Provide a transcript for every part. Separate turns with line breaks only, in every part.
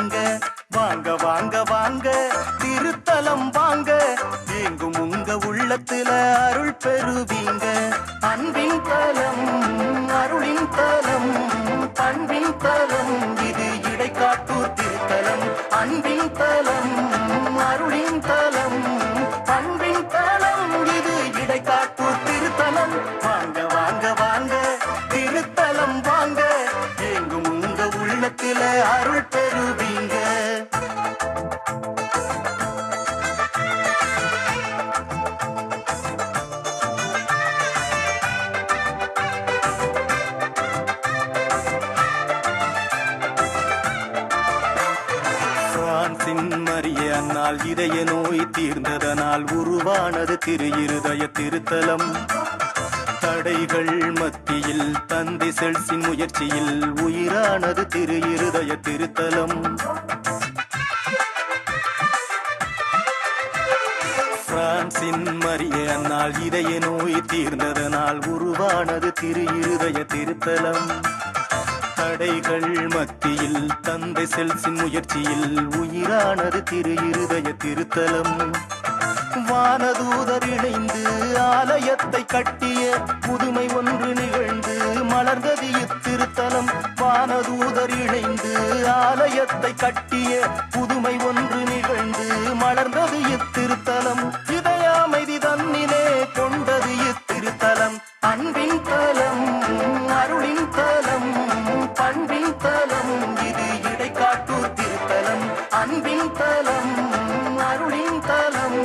பெறுவீங்க. வாங்க வாங்க வாங்க திருத்தலம் வாங்க, எங்கும் உங்க உள்ளத்துல அருள் பெறுவீங்க. அன்பின் தலம் அருளின் தலம் பண்பின் தலம், இது இடைக்காட்டூர் திருத்தலம். அன்பின் தலம் அருளின் தலம் பண்பின் தலம், இது இடைக்காட்டூர் திருத்தலம். வாங்க வாங்க வாங்க திருத்தலம் வாங்க, எங்கும் உங்க உள்ளத்தில அருள் பெறுவீங்க. மரிய அன்னால் இதய நோய் தீர்ந்ததனால் உருவானது திரு இருதய திருத்தலம். தடைகள் மத்தியில் தந்தை செல்சின் முயற்சியில் உயிரானது திரு இருதய திருத்தலம். பிரான்சின் மரிய அன்னால் இதய நோய் தீர்ந்ததனால் உருவானது திரு இருதய திருத்தலம். தடைகள் மத்தியில் தந்தை செல்சின் முயற்சியில் உயிரானது திரு இருதய திருத்தலம். வானதூதர் இணைந்து ஆலயத்தை கட்டிய புதுமை ஒன்று நிகழ்ந்து மலர்ந்தது இத்திருத்தலம். வானதூதர் இணைந்து ஆலயத்தை கட்டிய புதுமை ஒன்று நிகழ்ந்து மலர்ந்தது இத்திருத்தலம். இதய அமைதி தன்னிலே கொண்டது இத்திருத்தலம். அன்பின் தலம் அருளின் தலம் பண்பின் தலம், இது இடைக்காட்டூர் திருத்தலம். அன்பின் தலம் அருளின் தலம்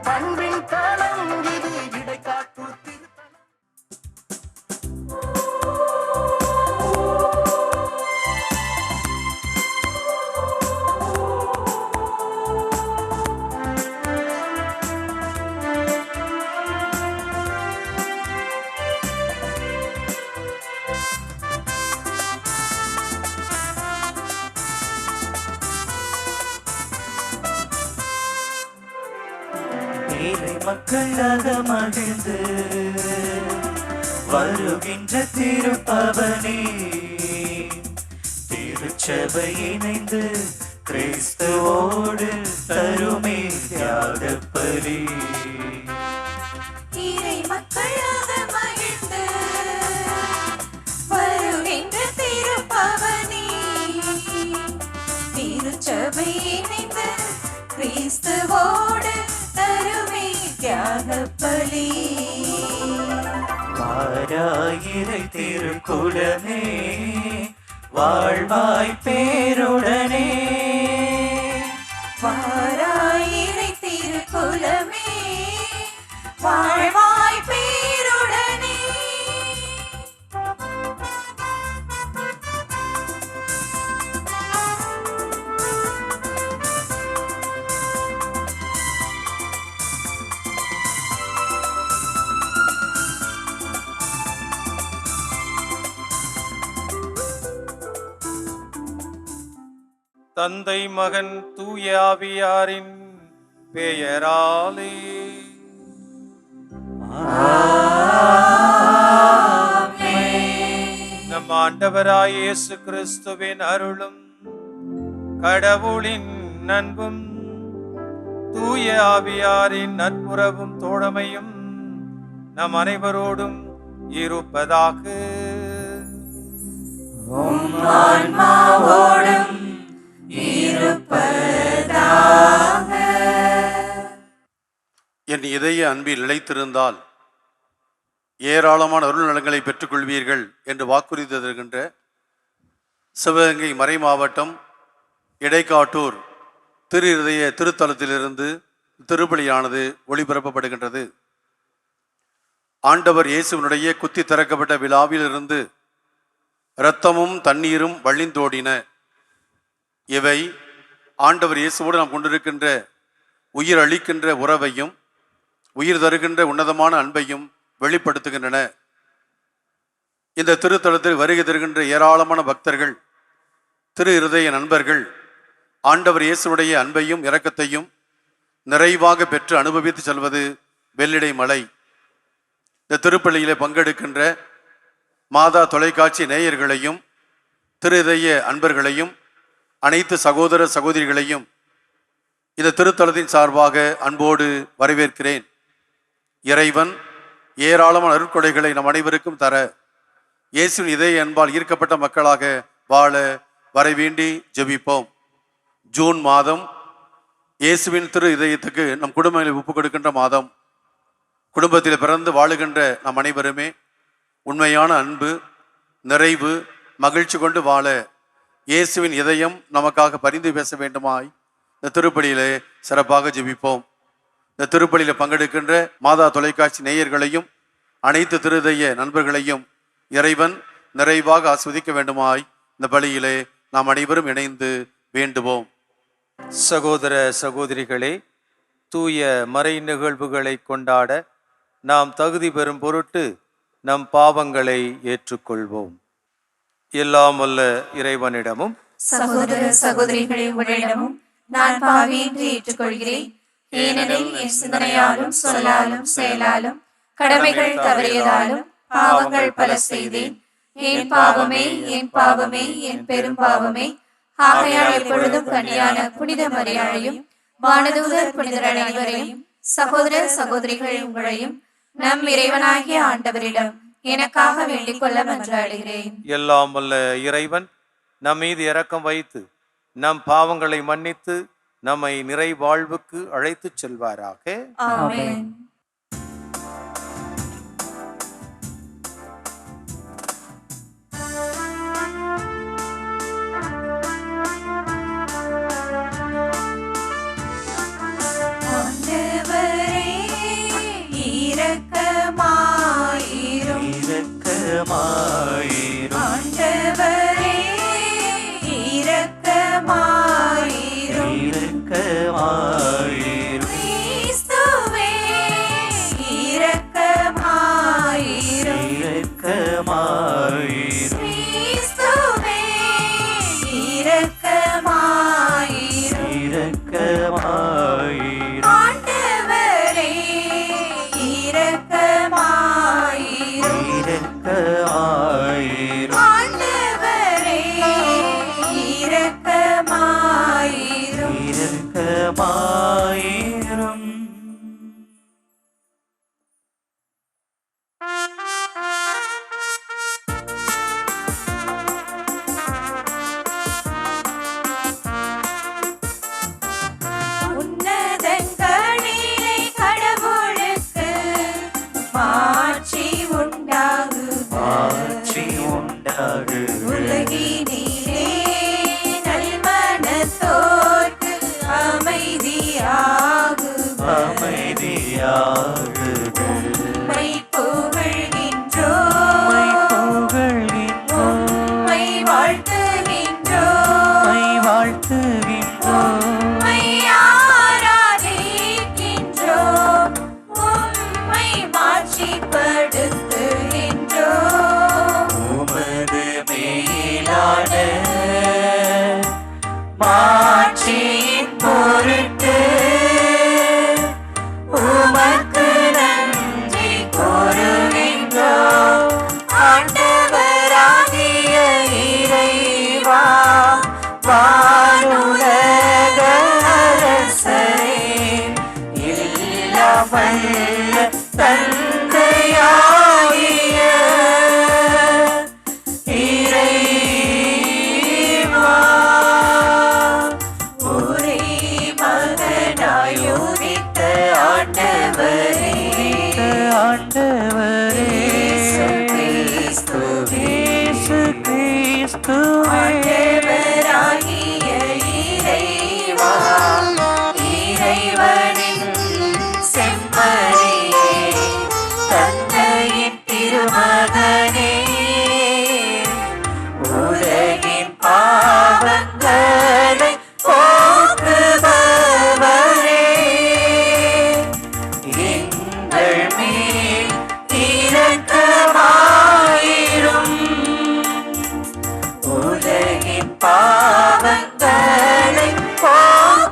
பண்பின் தலம், இது இடைக்காட்டூர் திருத்தலம்.
ஏழை மக்களாக மகிழ்ந்து வருகின்ற திருப்பவனே, திருச்சபை இணைந்து கிறிஸ்துவோடு தருமே தியாகப்பலி.
ஏழை மக்களாக மகிழ்ந்து வருகின்ற திருப்பவனே, திருச்சபை இணைந்து கிறிஸ்துவோடு தருமே தியாகப்பலி.
வாராயிரை திருக்குலமே வாழ்வாய் பேருடனே,
வாராயிரை திருக்குலமே வாழ்வாய் பேருடனே.
தந்தை மகன் தூய ஆவியாரின் பெயராலே நம் ஆண்டவராய் இயேசு கிறிஸ்துவின் அருளும் கடவுளின் அன்பும் தூய ஆவியாரின் நட்புறவும் தோழமையும் நம் அனைவரோடும் இருப்பதாக.
ஆன்மாவோடும் இருப்பதாக.
என் இதய அன்பில் நிலைத்திருந்தால் ஏராளமான அருள் நலங்களை பெற்றுக்கொள்வீர்கள் என்று வாக்குறுதி தருகின்ற சிவகங்கை மறை மாவட்டம் இடைக்காட்டூர் திரு இருதய திருத்தலத்திலிருந்து திருப்பலியானது ஒளிபரப்பப்படுகின்றது. ஆண்டவர் இயேசுவினுடைய குத்தி திறக்கப்பட்ட விழாவிலிருந்து இரத்தமும் தண்ணீரும் வழிந்தோடின. இவை ஆண்டவர் இயேசுவோடு நாம் கொண்டிருக்கின்ற உயிர் அளிக்கின்ற உறவையும் உயிர் தருகின்ற உன்னதமான அன்பையும் வெளிப்படுத்துகின்றன. இந்த திருத்தலத்தில் வருகை தருகின்ற ஏராளமான பக்தர்கள், திரு இருதய நண்பர்கள் ஆண்டவர் இயேசுடைய அன்பையும் இரக்கத்தையும் நிறைவாக பெற்று அனுபவித்து செல்வது வெள்ளிடை மலை. இந்த திருப்பலியிலே பங்கெடுக்கின்ற மாதா தொலைக்காட்சி நேயர்களையும் திரு இதய அன்பர்களையும் அனைத்து சகோதர சகோதரிகளையும் இந்த திருத்தலத்தின் சார்பாக அன்போடு வரவேற்கிறேன். இறைவன் ஏராளமான அருட்கொடைகளை நம் அனைவருக்கும் தர இயேசுவின் இதய அன்பால் ஈர்க்கப்பட்ட மக்களாக வாழ வரவேண்டி ஜெபிப்போம். ஜூன் மாதம் இயேசுவின் திரு இதயத்துக்கு நம் குடும்பங்களை ஒப்புக் கொடுக்கின்ற மாதம். குடும்பத்தில் பிறந்து வாழுகின்ற நம் அனைவருமே உண்மையான அன்பு, நிறைவு, மகிழ்ச்சி கொண்டு வாழ இயேசுவின் இதயம் நமக்காக பரிந்து பேச வேண்டுமாய் இந்த திருப்பலியிலே சிறப்பாக ஜெபிப்போம். இந்த திருப்பலியில் பங்கெடுக்கின்ற மாதா தொலைக்காட்சி நேயர்களையும் அனைத்து திருதய நண்பர்களையும் இறைவன் நிறைவாக ஆஸ்வதிக்க வேண்டுமாய் இந்த பலியிலே நாம் அனைவரும் இணைந்து வேண்டுவோம்.
சகோதர சகோதரிகளே, தூய மறை நிகழ்வுகளை கொண்டாட நாம் தகுதி பெறும் பொருட்டு நம் பாவங்களை ஏற்றுக்கொள்வோம். எல்லாம் வல்ல இறைவனிடமும்
சகோதர சகோதரிகளே, உங்களிடமும் நான் பாவி என்று ஏற்றுக்கொள்கிறேன். ஏனெனில் என் சிந்தனையாலும் சொல்லாலும் செயலாலும் கடமைகள் தவறியதாலும் பாவங்கள் பல செய்தேன். என் பாவமே, என் பாவமே, என் பெரும் பாவமே. ஆகையால் எப்பொழுதும் கன்னியான புனித மரியாதையும் வானதூதர் புனிதர் அனைவரையும் சகோதர சகோதரிகள் உங்களையும் நம் இறைவனாகிய ஆண்டவரிடம் எனக்காக வேண்டிக் கொள்ள மன்றாடுகிறேன்.
எல்லாம் வல்ல இறைவன் நம் மீது இரக்கம் வைத்து நம் பாவங்களை மன்னித்து நம்மை நிறை வாழ்வுக்கு அழைத்துச் செல்வாராக.
ஆமென்.
இரக்கமாயிரும் இரக்கமாயிரும்
கிறிஸ்துவே இரக்கமாயிரும்.
இரக்கமாயிரும்
கிறிஸ்துவே இரக்கமாயிரும்.
இரக்கமாயிரும்
ஆண்டவரே இரக்கமாயிரும்.
இரக்கமாயிரும்
ஆண்டவரே இரக்கமாயிரும்.
இரக்கமாயிரும்
உன்னதங்களிலே கடவுளுக்கு மாட்சி உண்டாகுக.
ஆட்சி உண்டாகுக
உலகினிலே நல்மனத்தோர்க்கு அமைதியாகுக.
அமைதியாகுக
உம்மை புகழ்கின்றோம்.
புகழ்கின்றோம்
உம்மை வாழ்த்துகின்றோம்.
வாழ்த்துகின்றோம்
உம்மை ஆராதிக்கின்றோம். உம்மை மாட்சிப்படுத்துகின்றோம்.
உமது மேலான மாட்சியின் பொருட்டு உமக்கு நன்றி கூறுகின்றோம்.
ஆண்டவராகிய இறைவா,
வானுலக அரசரே, எல்லாம் வல்ல தந்தையாகிய இறைவா,
ஒரே மகனாய் உதித்த ஆண்டவரே,
ஆண்டவரே
இயேசு கிறிஸ்துவே,
இயேசு கிறிஸ்துவே,
ஆண்டவராகிய இறைவா, இறைவனின் செம்மறியே, தந்தையின் திருமகனே, உலகின் பாவங்களை போக்குபவரே, எங்கள் மேல் இரக்கமாயிரும். உலகின் பாவங்களை போக்குபவரே,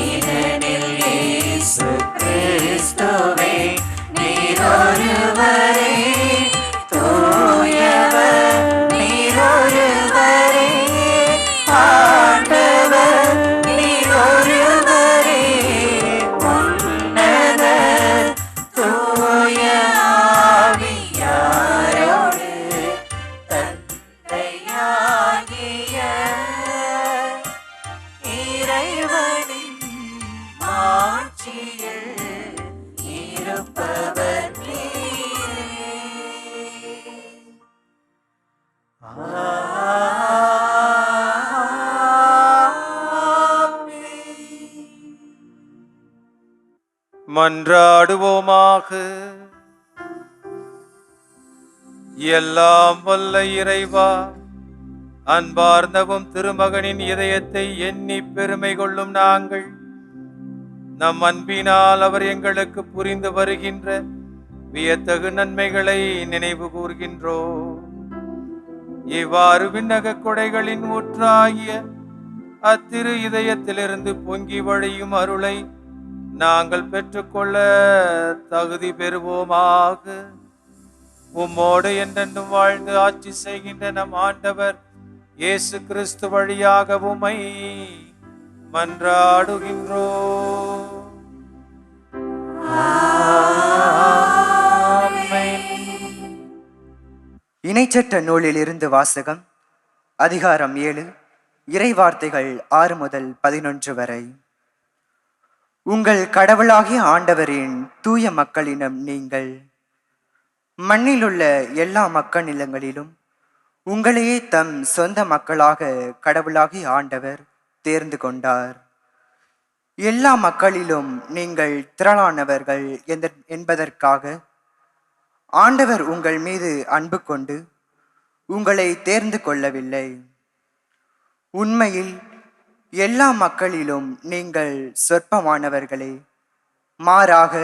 ஏனெனில் இயேசு கிறிஸ்துவே நீரொருவரே தூயவர், நீரொருவரே ஆண்டவர், நீரொருவரே உன்னதர், தூய ஆவியாரோடு தந்தையாகிய இறைவனின் ஆட்சியில் இருப்பவர் நீரே.
மன்றாடுவோமாக. எல்லாம் வல்ல இறைவா, அன்பார்ந்தவும் திருமகனின் இதயத்தை எண்ணி பெருமை கொள்ளும் நாங்கள் நம் அன்பினால் அவர் எங்களுக்கு புரிந்து வருகின்ற வியத்தகு நன்மைகளை நினைவு கூர்கின்றோம். இவ்வாறு விண்ணக கொடைகளின் ஊற்றாகிய அத்திரு இதயத்திலிருந்து பொங்கி வழியும் அருளை நாங்கள் பெற்றுக்கொள்ள தகுதி பெறுவோமாக. உம்மோடு என்றென்றும் வாழ்ந்து ஆட்சி செய்கின்ற நம் ஆண்டவர் இயேசு கிறிஸ்து வழியாக உம்மை மன்றாடுகின்றோம்.
இணைச்சட்ட நூலிலிருந்து வாசகம். அதிகாரம் 7, இறைவார்த்தைகள் 6 முதல் 11 வரை. உங்கள் கடவுளாகிய ஆண்டவரின் தூய மக்களினம் நீங்கள். மண்ணிலுள்ள எல்லா மக்கள் நிலங்களிலும் உங்களையே தம் சொந்த மக்களாக கடவுளாகிய ஆண்டவர் தேர்ந்து கொண்டார். எல்லா மக்களிலும் நீங்கள் திரளானவர்கள் என்பதற்காக ஆண்டவர் உங்கள் மீது அன்பு கொண்டு உங்களை தேர்ந்து கொள்ளவில்லை. உண்மையில் எல்லா மக்களிலும் நீங்கள் சொற்பமானவர்களே. மாறாக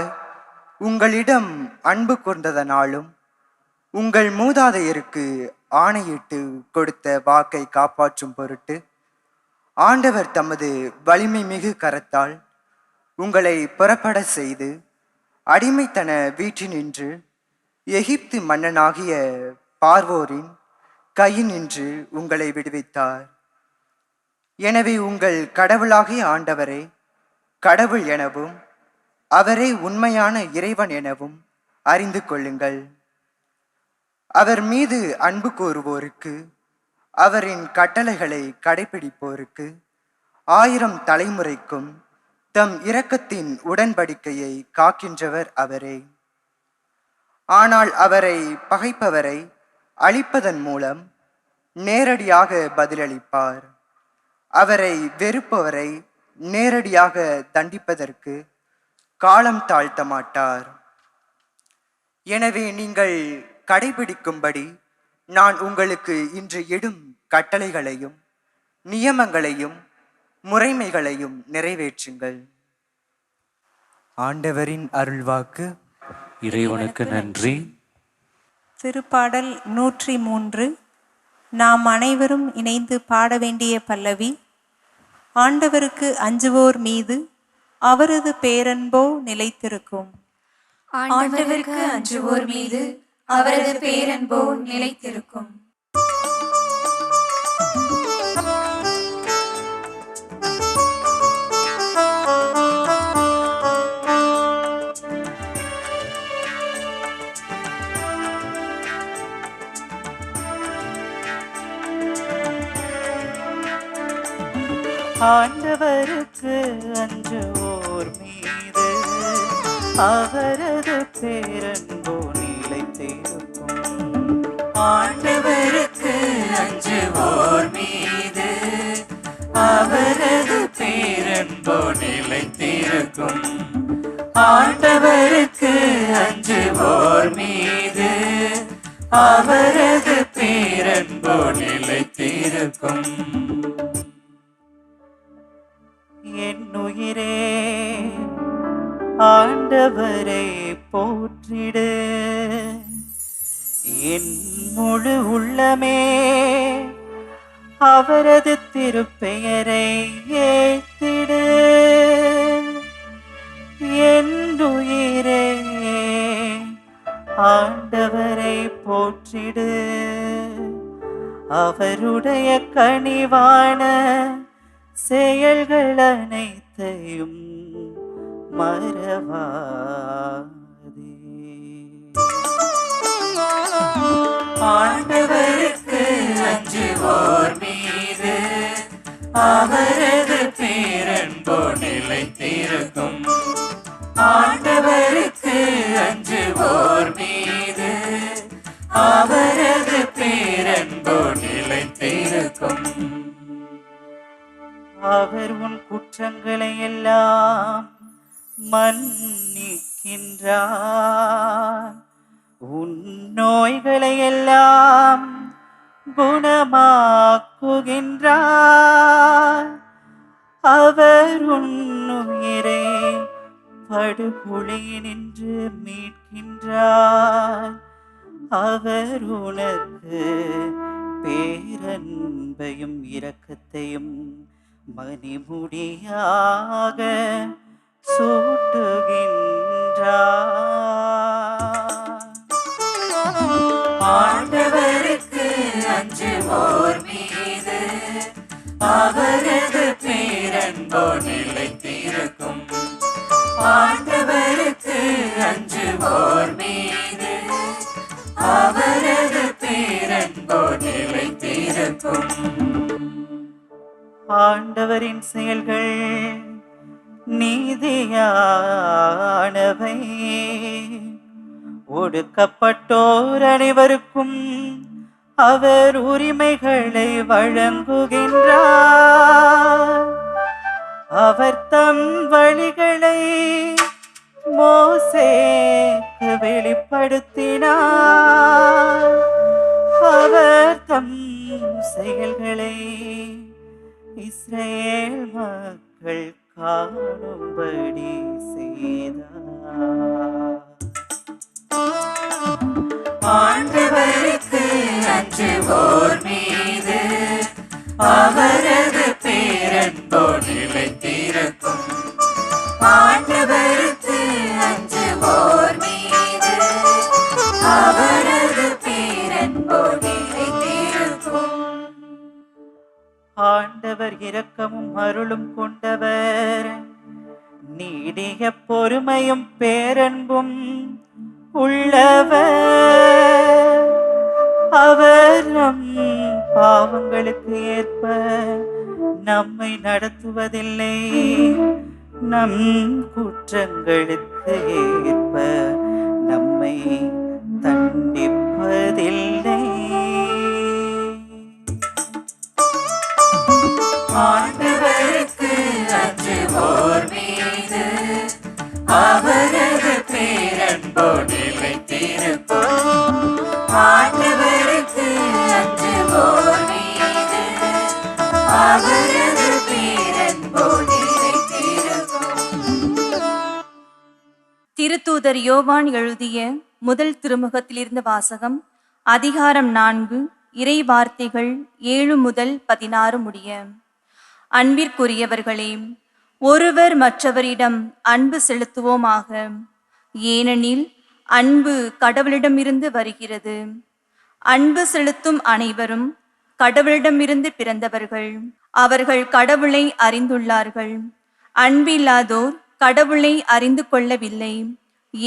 உங்களிடம் அன்பு கூர்ந்ததனாலும் உங்கள் மூதாதையருக்கு ஆணையிட்டு கொடுத்த வாக்கை காப்பாற்றும் பொருட்டு ஆண்டவர் தமது வலிமை மிகு கரத்தால் உங்களை புறப்பட செய்து அடிமைத்தன வீட்டினின்று எகிப்து மன்னனாகிய பார்வோரின் கையினின்று உங்களை விடுவித்தார். எனவே உங்கள் கடவுளாகிய ஆண்டவரே கடவுள் எனவும் அவரே உண்மையான இறைவன் எனவும் அறிந்து கொள்ளுங்கள். அவர் மீது அன்பு கூறுவோருக்கு, அவரின் கட்டளைகளை கடைபிடிப்போருக்கு 1000 தலைமுறைக்கும் தம் இரக்கத்தின் உடன்படிக்கையை காக்கின்றவர் அவரே. ஆனால் அவரை பகைப்பவரை அழிப்பதன் மூலம் நேரடியாக பதிலளிப்பார். அவரை வெறுப்பவரை நேரடியாக தண்டிப்பதற்கு காலம் தாழ்த்த மாட்டார். எனவே நீங்கள் கடைபிடிக்கும்படி நான் உங்களுக்கு இன்று இடும் கட்டளைகளையும் நியமங்களையும் முறைமைகளையும் நிறைவேற்றுங்கள். ஆண்டவரின் அருள்வாக்கு.
இறைவனுக்கு நன்றி.
திருப்பாடல் 103. நாம் அனைவரும் இணைந்து பாட வேண்டிய பல்லவி. ஆண்டவருக்கு அஞ்சுவோர் மீது அவரது பேரன்போ நிலைத்திருக்கும்.
ஆண்டவருக்கு அஞ்சுவோர் மீது அவரது பேரன்போ நிலைத்திருக்கும்.
ஆண்டவருக்கு அஞ்சுவோர் மீது அவரது பேரன்போ நிலைத்திருக்கும். ஆண்டவருக்கு அஞ்சுவோர் மீது அவரது பேரன்போ நிலைத்திருக்கும். ஆண்டவருக்கு அஞ்சுவோர் மீது அவரது பேரன்போ நிலைத்திருக்கும். என் உயிரே ஆண்டவரை போற்றிடு, என் முழு உள்ளமே அவரது திருப்பெயரை ஏத்திடு. என் உயிரே ஆண்டவரை போற்றிடு. அவருடைய கனிவான செயல்கள் அனைத்தையும் மறவாதே.
ஆண்டவருக்கு அஞ்சுவோர் மீது அவரது பேரன்பு நிலைத்திருக்கும். ஆண்டவருக்கு அஞ்சுவோர் மீது அவரது பேரன்பு நிலைத்திருக்கும்.
அவர் உன் குற்றங்களை எல்லாம் மன்னிக்கின்றார். உன் நோய்களை எல்லாம் குணமாக்குகின்றார். அவர் உன் உயிரை படுகொலையினின்று மீட்கின்றார். அவர் உனக்கு பேரன்பையும் இரக்கத்தையும் மணிமுடியாக சூட்டுகின்றார்.
ஆண்டவருக்கு அஞ்சுவோர் மீது அவரது பேரன்பு நிலைத்திருக்கும். ஆண்டவருக்கு அஞ்சுவோர் மீது அவரது பேரன்பு நிலைத்திருக்கும்.
ஆண்டவரின் செயல்கள் நீதியானவை. ஒடுக்கப்பட்டோர் அனைவருக்கும் அவர் உரிமைகளை வழங்குகின்றார். அவர் தம் வழிகளை மோசேக்கு வெளிப்படுத்தினார். அவர் தம் செயல்களை இஸ்ரேல் மக்கள் காணும்படி செய்தார்.
ஆண்டவருக்கு அஞ்சுவோர் மீது அவரது பேரன்பு நிலைத்திருக்கும். ஆண்டவருக்கு அஞ்சுவோர் மீது அவரது பேரன்பு நிலைத்திருக்கும்.
ஆண்டவர் இரக்கமும் அருளும் கொண்டவர், நீடிய பொறுமையும் பேரன்பும் உள்ளவர். அவர் நம் பாவங்களுக்கு ஏற்ப நம்மை நடத்துவதில்லை, நம் குற்றங்களுக்கு ஏற்ப நம்மை தண்டிப்பதில்லை.
ஆண்டவருக்கு அஞ்சுவோர் மீது அவரது பேரன்பு நிலைத்திருக்கும். ஆண்டவருக்கு அஞ்சுவோர் மீது அவரது பேரன்பு நிலைத்திருக்கும்.
திருத்தூதர் யோவான் எழுதிய முதல் திருமுகத்திலிருந்து வாசகம். அதிகாரம் 4, இறை வார்த்தைகள் 7 முதல் 16 முடிய. அன்பிற்குரியவர்களே, ஒருவர் மற்றவரிடம் அன்பு செலுத்துவோமாக. ஏனெனில் அன்பு கடவுளிடமிருந்து வருகிறது. அன்பு செலுத்தும் அனைவரும் கடவுளிடமிருந்து பிறந்தவர்கள். அவர்கள் கடவுளை அறிந்துள்ளார்கள். அன்பில்லாதோர் கடவுளை அறிந்து கொள்ளவில்லை.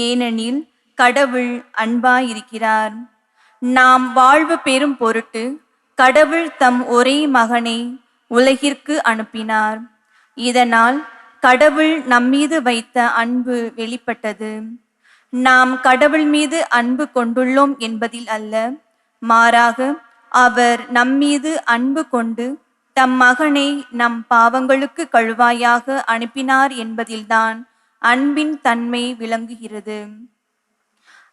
ஏனெனில் கடவுள் அன்பாயிருக்கிறார். நாம் வாழ்வு பெறும் பொருட்டு கடவுள் தம் ஒரே மகனை உலகிற்கு அனுப்பினார். இதனால் கடவுள் நம்மீது வைத்த அன்பு வெளிப்பட்டது. நாம் கடவுள் மீது அன்பு கொண்டுள்ளோம் என்பதில் அல்ல, மாறாக அவர் நம்மீது அன்பு கொண்டு தம் மகனை நம் பாவங்களுக்கு கழுவாயாக அனுப்பினார் என்பதில்தான் அன்பின் தன்மை விளங்குகிறது.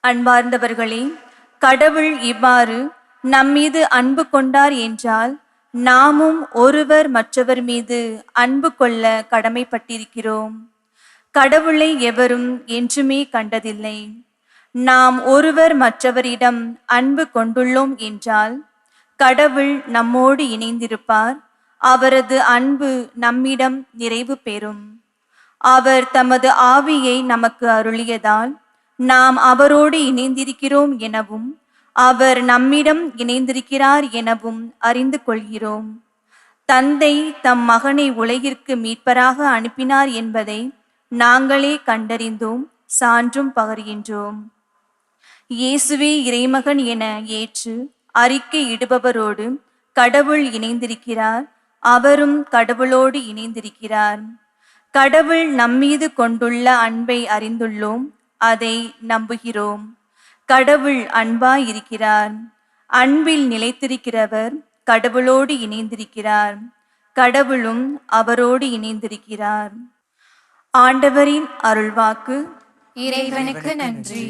அன்பார்ந்தவர்களே, கடவுள் இவ்வாறு நம்மீது அன்பு கொண்டார் என்றால் நாமும் ஒருவர் மற்றவர் மீது அன்பு கொள்ள கடமைப்பட்டிருக்கிறோம். கடவுளை எவரும் என்றுமே கண்டதில்லை. நாம் ஒருவர் மற்றவரிடம் அன்பு கொண்டுள்ளோம் என்றால்
கடவுள் நம்மோடு இணைந்திருப்பார். அவரது அன்பு நம்மிடம் நிறைவு பெறும். அவர் தமது ஆவியை நமக்கு அருளியதால் நாம் அவரோடு இணைந்திருக்கிறோம் எனவும் அவர் நம்மிடம் இணைந்திருக்கிறார் எனவும் அறிந்து கொள்கிறோம். தந்தை தம் மகனை உலகிற்கு மீட்பராக அனுப்பினார் என்பதை நாங்களே கண்டறிந்தோம், சான்றும் பகர்கின்றோம். இயேசுவே இறைமகன் என ஏற்று அறிக்கை இடுபவரோடு கடவுள் இணைந்திருக்கிறார். அவரும் கடவுளோடு இணைந்திருக்கிறார். கடவுள் நம்மீது கொண்டுள்ள அன்பை அறிந்துள்ளோம், அதை நம்புகிறோம். கடவுள் அன்பாய் இருக்கிறார். அன்பில் நிலைத்திருக்கிறவர் கடவுளோடு இணைந்திருக்கிறார். கடவுளும் அவரோடு இணைந்திருக்கிறார். ஆண்டவரின் அருள்வாக்கு.
இறைவனுக்கு நன்றி.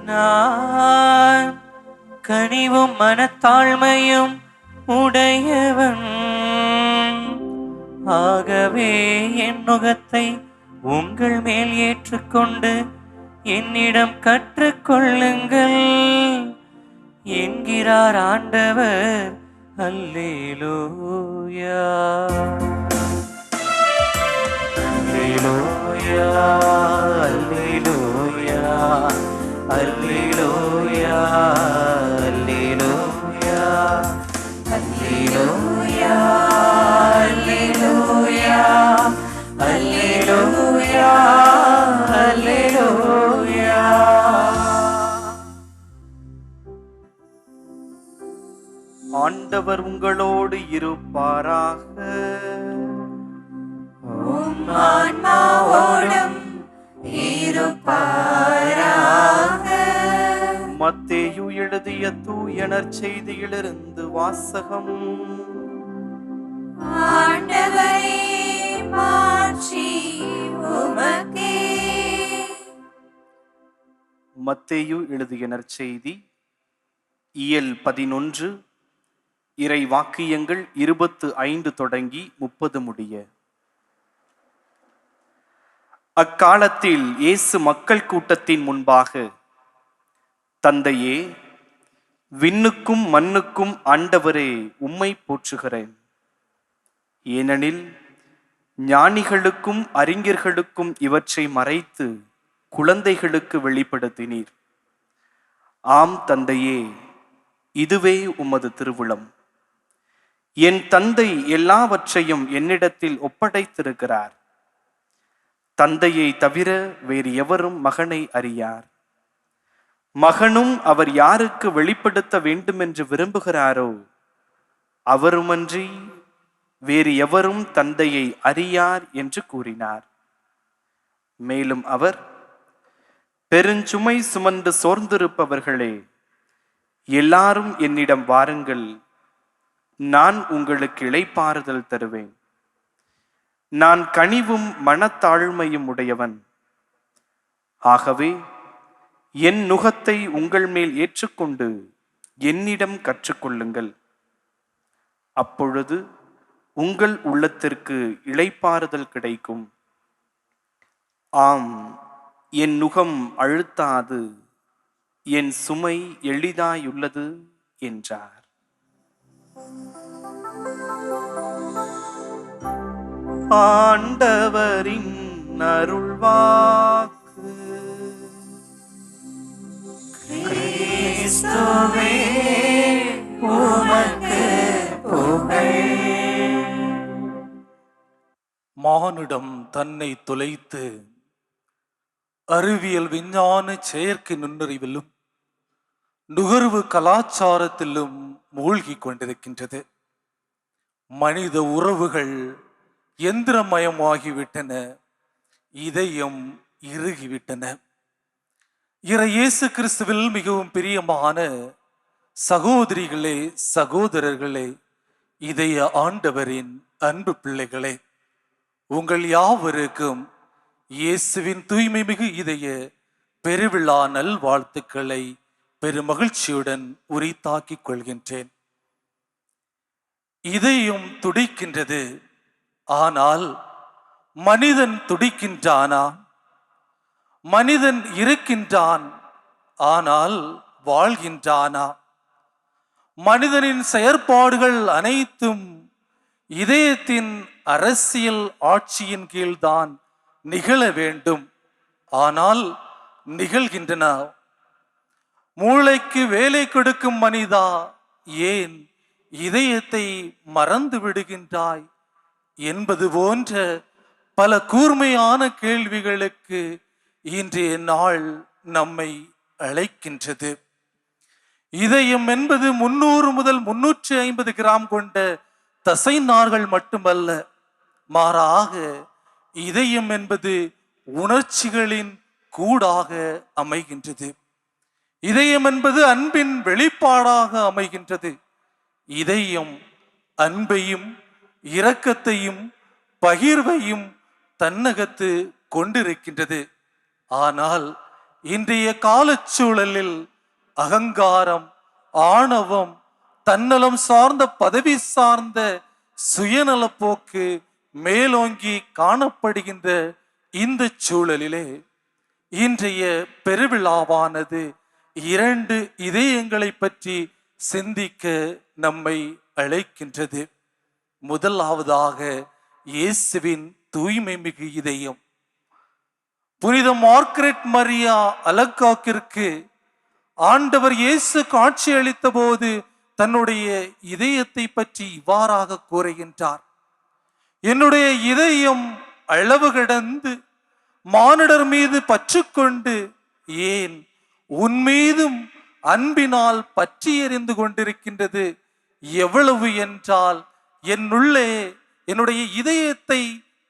நான் கனிவும் மனத்தாழ்மையும் உடையவன், ஆகவே என் நுகத்தை உங்கள் மேல் ஏற்றுக்கொண்டு என்னிடம் கற்றுக்கொள்ளுங்கள் என்கிறார் ஆண்டவர். அல்லேலூயா, அல்லேலூயா, அல்லேலூயா, அல்லேலூயா, அல்லேலூயா, அல்லேலூயா, அல்லேலூயா, அல்லேலூயா, அல்லேலூயா.
ஆண்டவர் உங்களோடு இருப்பாராக.
ஆன்மாவோடும் இருப்பாராக.
மத்தேயு எழுதிய தூய நற்செய்தியிலிருந்து வாசகம்.
ஆண்டவரே, மாட்சி உமக்கே.
மத்தேயு எழுதிய நற்செய்தி இயல் 11 இறை வாக்கியங்கள் 25 தொடங்கி 30 முடிய. அக்காலத்தில் இயேசு மக்கள் கூட்டத்தின் முன்பாக, தந்தையே, விண்ணுக்கும் மண்ணுக்கும் ஆண்டவரே, உம்மை போற்றுகிறேன். ஏனெனில் ஞானிகளுக்கும் அறிஞர்களுக்கும் இவற்றை மறைத்து குழந்தைகளுக்கு வெளிப்படுத்தினீர். ஆம் தந்தையே, இதுவே உமது திருவுளம். என் தந்தை எல்லாவற்றையும் என்னிடத்தில் ஒப்படைத்திருக்கிறார். தந்தையை தவிர வேறு எவரும் மகனை அறியார். மகனும் அவர் யாருக்கு வெளிப்படுத்த வேண்டுமென்று விரும்புகிறாரோ அவருமன்றி வேறு எவரும் தந்தையை அறியார் என்று கூறினார். மேலும் அவர், பெருஞ்சுமை சுமந்து சோர்ந்திருப்பவர்களே, எல்லாரும் என்னிடம் வாருங்கள், நான் உங்களுக்கு இளைப்பாறுதல் தருவேன். நான் கனிவும் மனத்தாழ்மையும் உடையவன். ஆகவே என் நுகத்தை உங்கள் மேல் ஏற்றுக்கொண்டு என்னிடம் கற்றுக்கொள்ளுங்கள். அப்பொழுது உங்கள் உள்ளத்திற்கு இளைப்பாறுதல் கிடைக்கும். ஆம், என் நுகம் அழுத்தாது, என் சுமை எளிதாயுள்ளது என்றார். ஆண்டவரின் அருள்வாக்கு.
கிறிஸ்துவே உமக்கு புகழ்.
மானுடம் தன்னை தொலைத்து அறிவியல் விஞ்ஞான செயற்கை நுண்ணறிவிலும் நுகர்வு கலாச்சாரத்திலும் மூழ்கி கொண்டிருக்கின்றது. மனித உறவுகள் எந்திரமயமாகிவிட்டன, இதயம் இறுகிவிட்டன. இயேசு கிறிஸ்துவில் மிகவும் பிரியமான சகோதரிகளே, சகோதரர்களே, இதய ஆண்டவரின் அன்பு பிள்ளைகளே, உங்கள் யாவருக்கும் இயேசுவின் தூய்மை மிகு இதய பெருவிழா நல்வாழ்த்துக்களை பெருமகிழ்ச்சியுடன் உரித்தாக்கிக் கொள்கின்றேன். இதயம் துடிக்கின்றது, ஆனால் மனிதன் துடிக்கின்றானா? மனிதன் இருக்கின்றான், ஆனால் வாழ்கின்றானா? மனிதனின் செயற்பாடுகள் அனைத்தும் இதயத்தின் அரசியல் ஆட்சியின் கீழ்தான் நிகழ வேண்டும், ஆனால் நிகழ்கின்றன. மூளைக்கு வேலை கொடுக்கும் மனிதா, ஏன் இதயத்தை மறந்து விடுகின்றாய் என்பது போன்ற பல கூர்மையான கேள்விகளுக்கு இன்றைய நாள் நம்மை அழைக்கின்றது. இதயம் என்பது 300 முதல் 350 கிராம் கொண்ட தசை நார்கள் மட்டுமல்ல, மாறாக இதயம் என்பது உணர்ச்சிகளின் கூடாக அமைகின்றது. இதயம் என்பது அன்பின் வெளிப்பாடாக அமைகின்றது. இதயம் அன்பையும் இரக்கத்தையும் பகிர்வையும் தன்னகத்து கொண்டிருக்கின்றது. ஆனால் இன்றைய காலச்சூழலில் அகங்காரம், ஆணவம், தன்னலம் சார்ந்த பதவி சார்ந்த சுயநலப்போக்கு மேலோங்கி காணப்படுகின்ற இந்த சூழலிலே இன்றைய பெருவிழாவானது 2 இதயங்களை பற்றி சிந்திக்க நம்மை அழைக்கின்றது. முதலாவதாக இயேசுவின் தூய்மை மிகு இதயம். புனித மார்கரெட் மரியா அலக்காக்கிற்கு ஆண்டவர் இயேசு காட்சி அளித்த போது தன்னுடைய இதயத்தை பற்றி இவ்வாறாக கூறுகின்றார்: என்னுடைய இதயம் அளவு கடந்து மானிடர் மீது பற்று கொண்டு, ஏன் உன் மீதும் அன்பினால் பற்றி எறிந்து கொண்டிருக்கின்றது. எவ்வளவு என்றால், என்னுள்ளே என்னுடைய இதயத்தை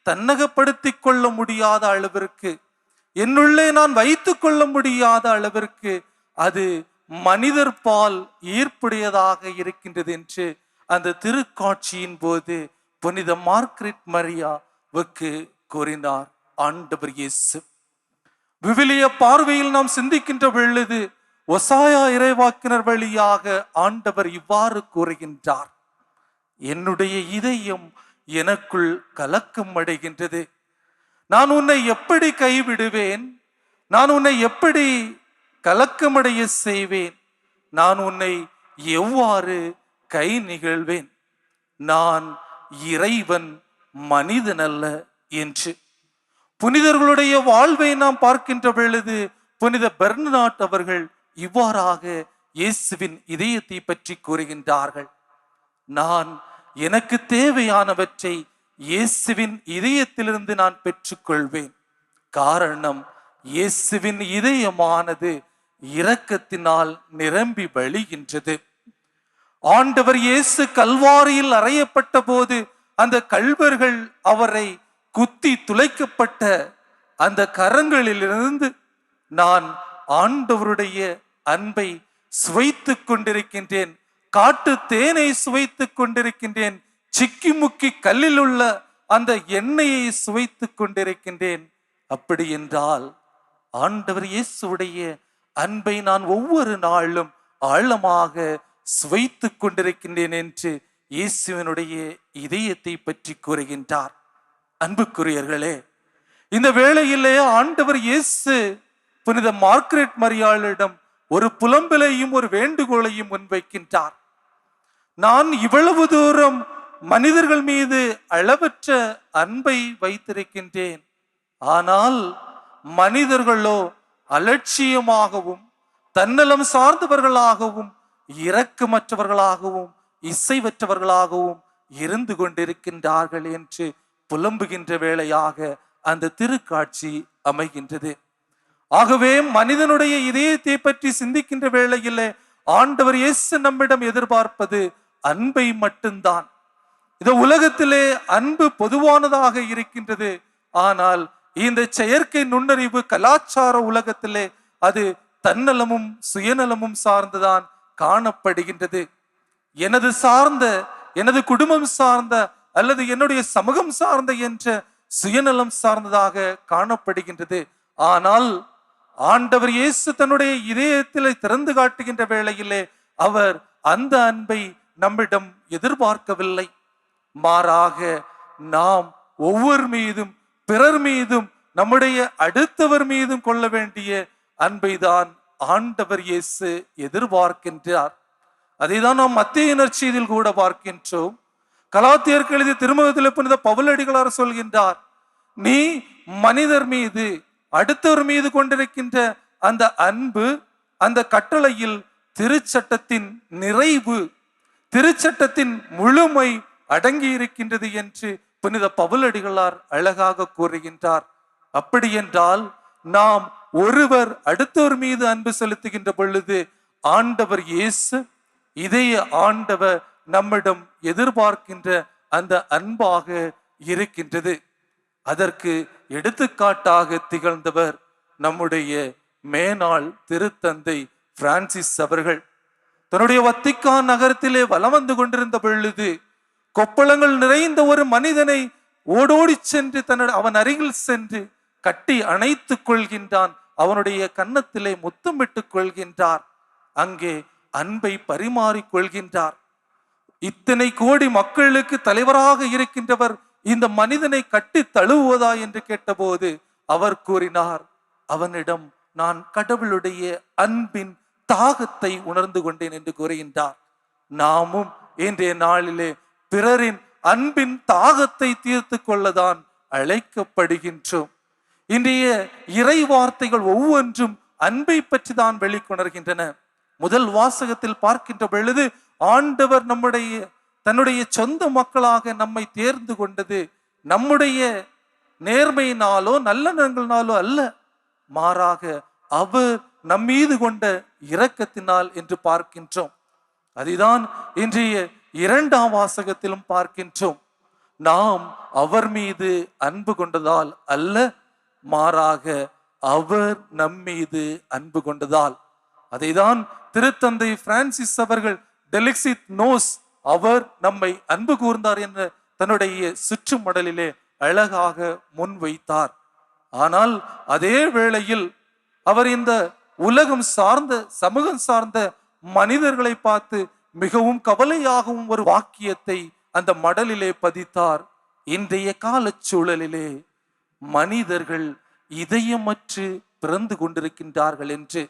தன்னகப்படுத்திக் கொள்ள முடியாத அளவிற்கு, என்னுள்ளே நான் வைத்துக் கொள்ள முடியாத அளவிற்கு அது மனிதர் பால் ஈர்ப்புடையதாக இருக்கின்றது என்று அந்த திருக்காட்சியின் போது புனித மார்கரெட் மரியாவுக்கு கூறினார் ஆண்டவர் இயேசு. விவிலிய பார்வையில் நாம் சிந்திக்கின்ற பொழுது ஒசாயா இறைவாக்கினர் வழியாக ஆண்டவர் இவ்வாறு கூறுகின்றார்: என்னுடைய இதயம் எனக்குள் கலக்கம் அடைகின்றது. நான் உன்னை எப்படி கைவிடுவேன்? நான் உன்னை எப்படி கலக்கமடைய செய்வேன்? நான் உன்னை எவ்வாறு கை நிகழ்வேன்? நான் இறைவன், மனிதன் அல்ல என்று. புனிதர்களுடைய வாழ்வை நாம் பார்க்கின்ற பொழுது புனித பெர்னாட் அவர்கள் இவ்வாறாக இயேசுவின் இதயத்தை பற்றி கூறுகின்றார்கள்: நான் எனக்கு தேவையானவற்றை இயேசுவின் இதயத்திலிருந்து நான் பெற்றுக்கொள்வேன். காரணம், இயேசுவின் இதயமானது இரக்கத்தினால் நிரம்பி வழிகின்றது. ஆண்டவர் இயேசு கல்வாரியில் அறையப்பட்ட போது அந்த கள்வர்கள் அவரை குத்தி துளைக்கப்பட்ட அந்த கரங்களிலிருந்து நான் ஆண்டவருடைய அன்பை சுவைத்துக் கொண்டிருக்கின்றேன், காட்டு தேனை சுவைத்துக் கொண்டிருக்கின்றேன், சிக்கி முக்கி கல்லில் உள்ள அந்த எண்ணெயை சுவைத்துக் கொண்டிருக்கின்றேன். அப்படி என்றால் ஆண்டவர் இயேசுடைய அன்பை நான் ஒவ்வொரு நாளும் ஆழமாக சுவைத்துக் கொண்டிருக்கின்றேன் என்று இயேசுவினுடைய இதயத்தை பற்றி கூறுகின்றார். அன்புக்குரியர்களே, இந்த வேளையிலே ஆண்டவர் இயேசு புனித மார்கரெட் மரியாளிடம் ஒரு புலம்பலையும் ஒரு வேண்டுகோளையும் முன்வைக்கின்றார். நான் இவ்வளவு தூரம் மனிதர்கள் மீது அளவற்ற அன்பை வைத்திருக்கின்றேன், ஆனால் மனிதர்களோ அலட்சியமாகவும் தன்னலம் சார்ந்தவர்களாகவும் இரக்கமற்றவர்களாகவும் இசைவற்றவர்களாகவும் இருந்து கொண்டிருக்கின்றார்கள் என்று புலம்புகின்ற வேளையாக அந்த திருக்காட்சி அமைகின்றது. ஆகவே மனிதனுடைய இதயத்தை பற்றி சிந்திக்கின்ற வேளையிலே ஆண்டவர் இயேசு நம்மிடம் எதிர்பார்ப்பது அன்பை மட்டும்தான். இந்த உலகத்திலே அன்பு பொதுவானதாக இருக்கின்றது. ஆனால் இந்த செயற்கை நுண்ணறிவு கலாச்சார உலகத்திலே அது தன்னலமும் சுயநலமும் சார்ந்துதான் காணப்படுகின்றது. எனது சார்ந்த, எனது குடும்பம் சார்ந்த அல்லது என்னுடைய சமூகம் சார்ந்த என்ற சுயநலம் சார்ந்ததாக காணப்படுகின்றது. ஆனால் ஆண்டவர் இயேசு தன்னுடைய இதயத்திலே திறந்து காட்டுகின்ற வேளையிலே அவர் அந்த அன்பை நம்மிடம் எதிர்பார்க்கவில்லை. மாறாக நாம் ஒவ்வொரு மீதும் பிறர் மீதும் நம்முடைய அடுத்தவர் மீதும் கொள்ள வேண்டிய அன்பை தான் ஆண்டவர் இயேசு எதிர்பார்க்கின்றார். அதை தான் நாம் மத்தேயு நற்செய்தியில் கூட பார்க்கின்றோம். கலாத்தியருக்கு எழுதிய திருமுகத்தில் புனித பவுலடிகளார் சொல்கின்றார், நீ மனிதர் மீது அடுத்தவர் மீது கொண்டிருக்கின்ற அந்த அன்பு, அந்த கட்டளையில் திருச்சட்டத்தின் நிறைவு, திருச்சட்டத்தின் முழுமை அடங்கி இருக்கின்றது என்று புனித பவுலடிகளார் அழகாக கூறுகின்றார். அப்படி என்றால் நாம் ஒருவர் அடுத்தவர் மீது அன்பு செலுத்துகின்ற பொழுது ஆண்டவர் இயேசு, இதய ஆண்டவர் நம்மிடம் எதிர்பார்க்கின்ற அந்த அன்பாக இருக்கின்றது. அதற்கு எடுத்துக்காட்டாக திகழ்ந்தவர் நம்முடைய மேனாள் திருத்தந்தை பிரான்சிஸ் அவர்கள். தன்னுடைய வத்திக்கான் நகரத்திலே வலம் வந்து கொண்டிருந்த பொழுது கொப்பளங்கள் நிறைந்த ஒரு மனிதனை ஓடோடி சென்று அவன் அருகில் சென்று கட்டி அணைத்துக் கொள்கின்றான். அவனுடைய கன்னத்திலே முத்தமிட்டுக் கொள்கின்றார். அங்கே அன்பை பரிமாறிக் கொள்கின்றார். இத்தனை கோடி மக்களுக்கு தலைவராக இருக்கின்றவர் இந்த மனிதனை கட்டி தழுவுவதா என்று கேட்டபோது அவர் கூறினார், அவனிடம் நான் கடவுளுடைய அன்பின் தாகத்தை உணர்ந்து கொண்டேன் என்று கூறுகின்றார். நாமும் இன்றைய நாளிலே பிறரின் அன்பின் தாகத்தை தீர்த்து கொள்ளதான் அழைக்கப்படுகின்றோம். இன்றைய இறை வார்த்தைகள் ஒவ்வொன்றும் அன்பை பற்றி தான் வெளிக்கொணர்கின்றன. முதல் வாசகத்தில் பார்க்கின்ற பொழுது ஆண்டவர் தன்னுடைய சொந்த மக்களாக நம்மை தேர்ந்து கொண்டது நம்முடைய நேர்மையினாலோ நல்லெண்ணங்களினாலோ அல்ல, மாறாக அவர் நம்மீது கொண்ட இரக்கத்தினால் என்று பார்க்கின்றோம். அதுதான் இன்றைய இரண்டாம் வாசகத்திலும் பார்க்கின்றோம். நாம் அவர் மீது அன்பு கொண்டதால் அல்ல, மாறாக அவர் நம்மீது அன்பு கொண்டதால். அதைதான் திருத்தந்தை பிரான்சிஸ் அவர்கள் டெலிக்சிட் நோஸ், அவர் நம்மை அன்பு கூர்ந்தார் என்ற தன்னுடைய சுற்றுமடலிலே அழகாக முன்வைத்தார். ஆனால் அதே வேளையில் அவர் இந்த உலகம் சார்ந்த சமூகம் சார்ந்த மனிதர்களை பார்த்து மிகவும் கவலையாகவும் ஒரு வாக்கியத்தை அந்த மடலிலே பதித்தார். இன்றைய கால சூழலிலே மனிதர்கள் இதயமற்று பிறந்து கொண்டிருக்கின்றார்கள் என்று.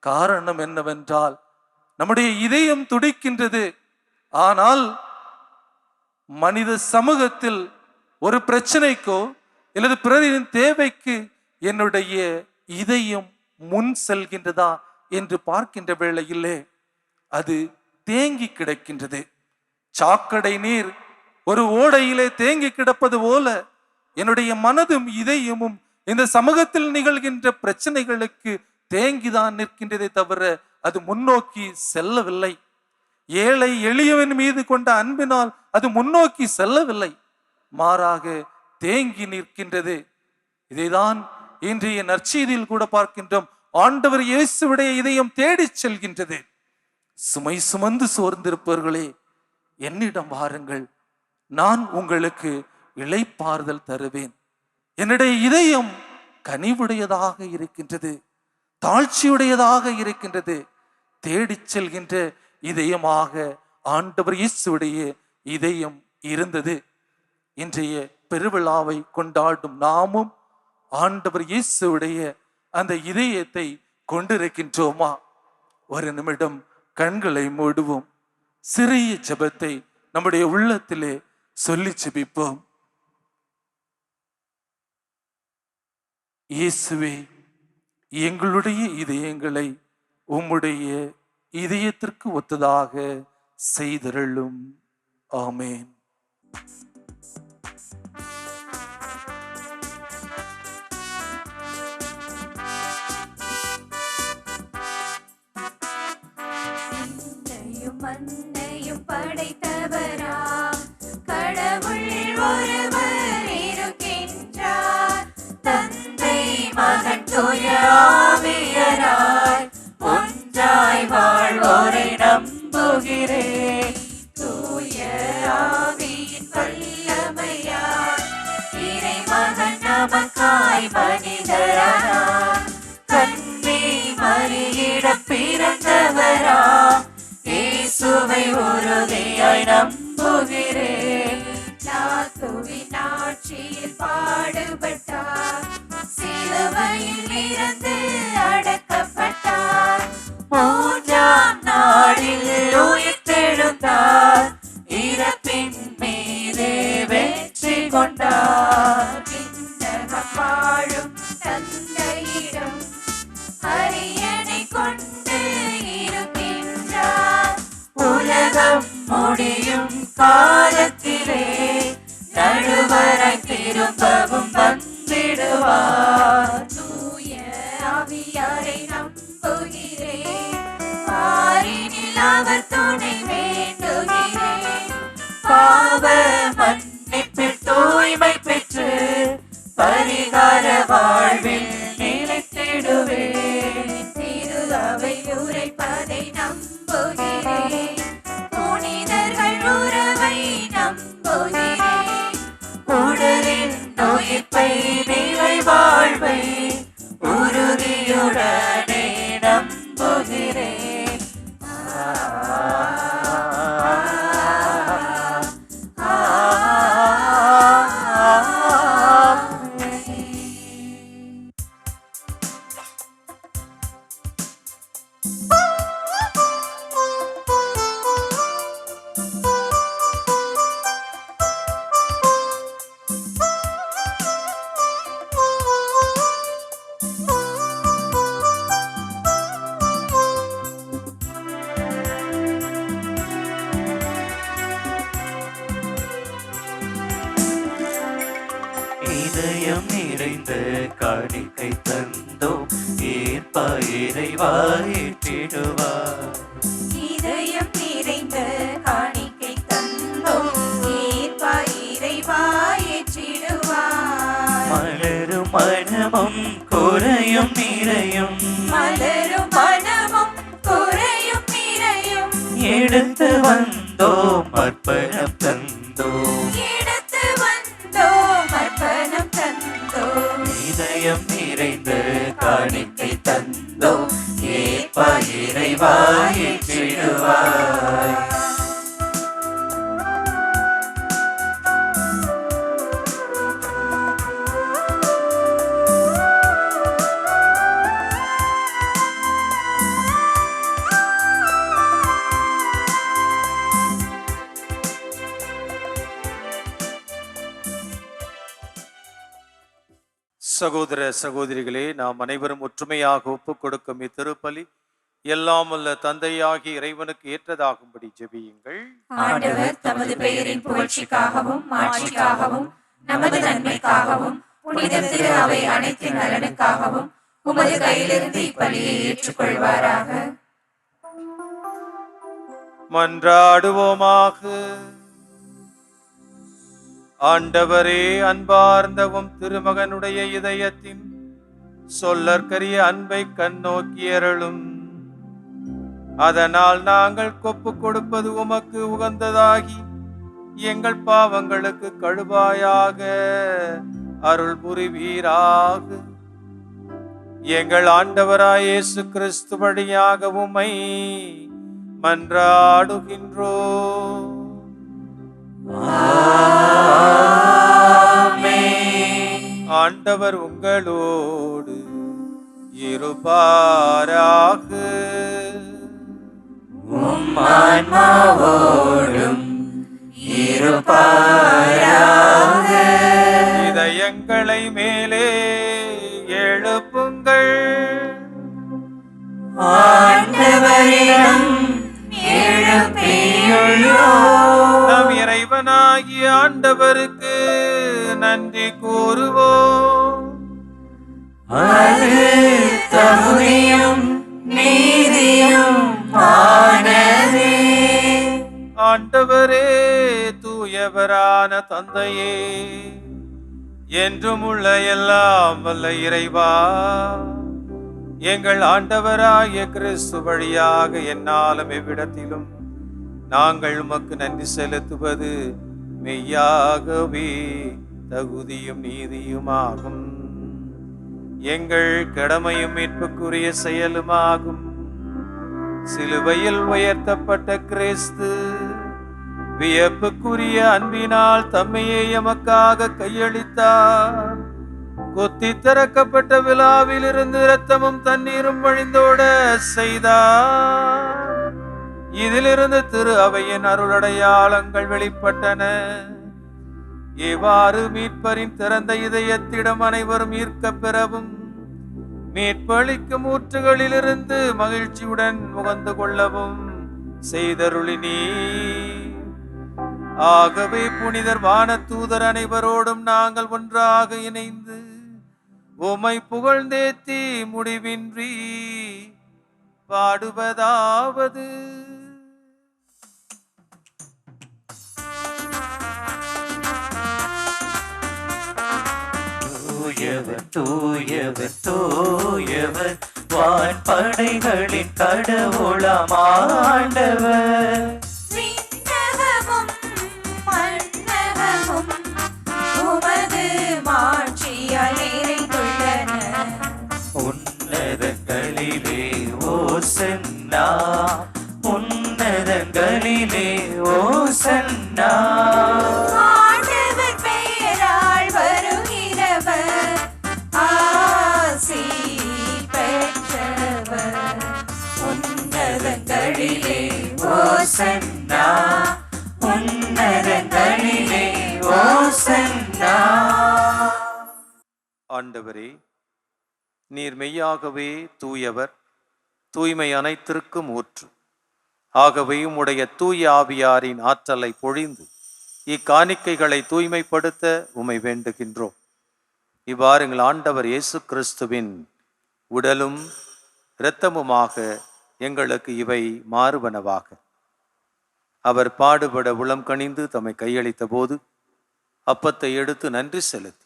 காரணம் என்னவென்றால் நம்முடைய இதயம் துடிக்கின்றது. ஆனால் மனித சமூகத்தில் ஒரு பிரச்சனைக்கோ அல்லது பிறரின் தேவைக்கு என்னுடைய இதயம் முன் செல்கின்றதா என்று பார்க்கின்ற வேளையிலே அது தேங்கி கிடக்கின்றது. சாக்கடை நீர் ஒரு ஓடையிலே தேங்கி கிடப்பது போல என்னுடைய மனதும் இதயமும் இந்த சமூகத்தில் நிகழ்கின்ற பிரச்சனைகளுக்கு தேங்கிதான் நிற்கின்றதை தவிர அது முன்னோக்கி செல்லவில்லை. ஏழை எளியவன் மீது கொண்ட அன்பினால் அது முன்னோக்கி செல்லவில்லை, மாறாக தேங்கி நிற்கின்றது. இதைதான் இன்றைய நற்செய்தியில் கூட பார்க்கின்றோம். ஆண்டவர் இயேசுவுடைய இதயம் தேடி செல்கின்றது. சுமை சுமந்து சோர்ந்திருப்பவர்களே, என்னிடம் வாருங்கள், நான் உங்களுக்கு இளைப்பாறுதல் தருவேன். என்னுடைய இதயம் கனிவுடையதாக இருக்கின்றது, தாழ்ச்சியுடையதாக இருக்கின்றது. தேடிச் செல்கின்ற இதயமாக ஆண்டவர் இயேசுவுடைய இதயம் இருந்தது. இன்றைய பெருவிழாவை கொண்டாடும் நாமும் ஆண்டவர் இயேசுவுடைய அந்த இதயத்தை கொண்டிருக்கின்றோமா? ஒரு நிமிடம் கண்களை மூடுவோம். சிறிய ஜெபத்தை நம்முடைய உள்ளத்திலே சொல்லி ஜெபிப்போம். இயேசுவே, எங்களுடைய இதயங்களை உம்முடைய இதயத்திற்கு ஒத்ததாக செய்தருளும். ஆமேன்.
மண்ணையும் படைத்தவரா கடவுள் ஒருவர் இருக்கின்றார். தந்தை மகன் தூய ஆவியராய் ஒன்றாய் வாழ்வோரை நம்புகிறேன். தூய ஆவியின் வல்லமையால் இறைமகன் நமக்காய் மனிதரானார். கன்னி மரியிடம் பிறந்தவரா இயேசுவை உறுதியாய் நம்புகிறேன். லாத்துவின் ஆட்சியில் பாடுபட்டார், சிலுவையில் இருந்து அடக்கப்பட்டார். மூன்றாம் நாளில் உயிர்த்தெழுந்தார், இறப்பின் மீதே வெற்றி கொண்டார். விண்ணகம் வாழும் தந்தையிடம் அரியணை கொண்டு இருக்கின்றார். உலகம் முடியும் காலத்திலே நடுவராய் திரும்பவும் வந்திடுவார். தூய ஆவியாரை நம்புகிறேன், பாரினில் அவர் துணை வேண்டுகிறேன். பாவ மன்னிப்பில் தூய்மை பெற்று பரிகார வாழ்வில் நிலைத்திடுவேன். திரு அவை உரைப்பதை நம்புகிறேன், புனிதர்கள் உறவை நம்புகிறேன். உடலின் உயிர்ப்பை நிலை வாழ்வை உறுதியுடனே நம்புகிறேன்.
இதயம் நிறைந்த காணிக்கை தந்தோம், ஏற்ப இறைவா ஏற்றிடுவார்.
இதயம் நிறைந்த காணிக்கை தந்தோம், ஏற்ப இறைவா ஏற்றிடுவார்.
மலரும் மனமும் குறையும் நிறையும்,
மலரும் மனமும் குறையும் நிறையும்
எடுத்து வந்தோம் அர்ப்பணம் தந்தோம்.
எடுத்து வந்தோம் அர்ப்பணம் தந்தோம்.
இதயம் நிறைந்த காணிக்கை தந்தோம், ஏற்ப இறைவா ஏற்றிடுவாய்.
சகோதர சகோதரிகளே, நாம் அனைவரும் ஒற்றுமையாக ஒப்புக் கொடுக்கும் இத்திருப்பலி எல்லாம் உள்ள தந்தையாகி இறைவனுக்கு ஏற்றதாகும்படி ஜெபியுங்கள்.
ஆண்டவர் தமது பெயரின் புகழ்ச்சிக்காகவும் மாட்சிக்காகவும் நமது நன்மைக்காகவும் புனித திரு அவை அனைத்தின் நலனுக்காகவும் உமது கையிலிருந்து இப்பலியை ஏற்றுக்கொள்வாராக.
மன்றாடுவோமாக. ஆண்டவரே, அன்பார்ந்தவும் திருமகனுடைய இதயத்தின் சொல்லற்கரிய அன்பை கண்ணோக்கியருளும். அதனால் நாங்கள் கொப்பு கொடுப்பது உமக்கு உகந்ததாகி எங்கள் பாவங்களுக்கு கழுவாயாக அருள் புரிவீராக. எங்கள் ஆண்டவராய் இயேசு கிறிஸ்து வழியாக உம்மை மன்றாடுகின்றோம். ஆண்டவர் உங்களோடு இருப்பாராக.
ஆன்மாவோடும் இருப்பாராக.
இதயங்களை மேலே எழுப்புங்கள்.
ஆண்டவரிடம் எழுப்பியுள்ளோம்.
நம் இறைவனாகிய ஆண்டவருக்கு நன்றி கூறுவோம்.
அது தகுதியும் நீதியும் ஆனதே.
ஆண்டவரே, தூயவரான தந்தையே, என்றும் உள்ள எல்லாம் வல்ல இறைவா, எங்கள் ஆண்டவராகிய கிறிஸ்து வழியாக என்னாலும் எவ்விடத்திலும் நாங்கள் உமக்கு நன்றி செலுத்துவது மெய்யாகவே தகுதியும் நீதியுமாகும். எங்கள் கடமையும் மீட்புக்குரிய செயலுமாகும். சிலுவையில் உயர்த்தப்பட்ட கிறிஸ்து வியப்புக்குரிய அன்பினால் தம்மையே எமக்காக கையளித்தார். கொத்தி திறக்கப்பட்ட விழாவில் இருந்து இரத்தமும் தண்ணீரும் வழிந்தோட செய்தார். இதிலிருந்து திரு அவையின் அருளடையாளங்கள் வெளிப்பட்டன. இவ்வாறு மீட்பரின் திறந்த இதயத்திடம் அனைவரும் ஈர்க்க பெறவும் மீட்பளிக்கும் ஊற்றுகளிலிருந்து மகிழ்ச்சியுடன் முகந்து கொள்ளவும் செய்தருளினீ. ஆகவே புனிதர் வானதூதர் அனைவரோடும் நாங்கள் ஒன்றாக இணைந்து உம்மை புகழ்ந்தேத்தி முடிவின்றி பாடுவதாவது:
தூயவர் தூயவர் தூயவர் வான்படைகளின் கடவுளாம் ஆண்டவர்.
விண்ணகமும் மண்ணகமும் உமது மாட்சியால் நிறைந்துள்ளன.
உன்னதங்களிலே ஓசன்னா, உன்னதங்களிலே ஓசன்னா.
ஆண்டவர் பெயரால் வருகிறவர் ஆசி பெற்றவர். உன்னதங்களிலே ஓசன்னா, உன்னதங்களிலே ஓசன்னா.
ஆண்டவரே, நீர் மெய்யாகவே தூயவர், தூய்மை அனைத்திற்கும் ஊற்று. ஆகவே உம்முடைய தூய ஆவியாரின் ஆற்றலை பொழிந்து இக்காணிக்கைகளை தூய்மைப்படுத்த உம்மை வேண்டுகின்றோம். இவ்வாறு எங்கள் ஆண்டவர் இயேசு கிறிஸ்துவின் உடலும் இரத்தமுமாக எங்களுக்கு இவை மாறுவனவாக. அவர் பாடுபட உளம் கனிந்து தம்மை கையளித்த போது அப்பத்தை எடுத்து நன்றி செலுத்தி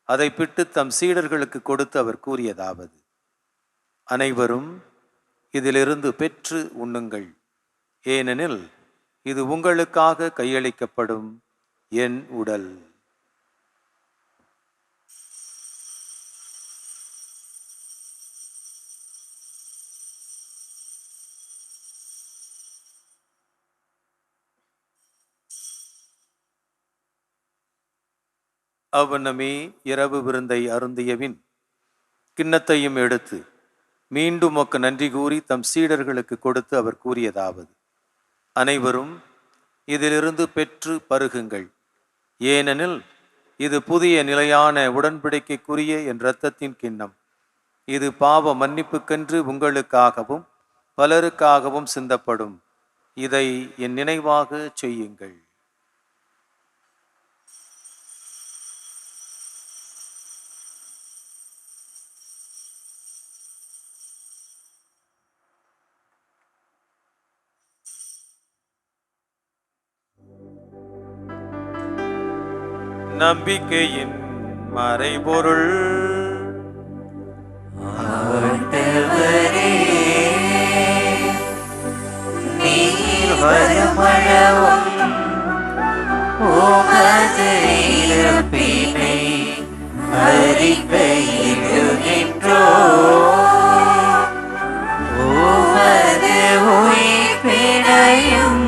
அதை பிட்டு தம் சீடர்களுக்கு கொடுத்து அவர் கூறியதாவது: அனைவரும் இதிலிருந்து பெற்று உண்ணுங்கள், ஏனெனில் இது உங்களுக்காக கையளிக்கப்படும் என் உடல். அவ்வண்ணமே இரவு விருந்தை அருந்தியபின் கிண்ணத்தையும் எடுத்து மீண்டும் உமக்கு நன்றி கூறி தம் சீடர்களுக்கு கொடுத்து அவர் கூறியதாவது: அனைவரும் இதிலிருந்து பெற்று பருகுங்கள், ஏனெனில் இது புதிய நிலையான உடன்படிக்கைக்குரிய என் இரத்தத்தின் கிண்ணம். இது பாவ மன்னிப்புக்கென்று உங்களுக்காகவும் பலருக்காகவும் சிந்தப்படும். இதை என் நினைவாக செய்யுங்கள். நம்பிக்கையின் மறைபொருள்.
ஆண்டவரே, நீர் வருமளவும் உமது இறப்பினை அறிக்கையிடுகின்றோம். உமது உயிர்ப்பினையும்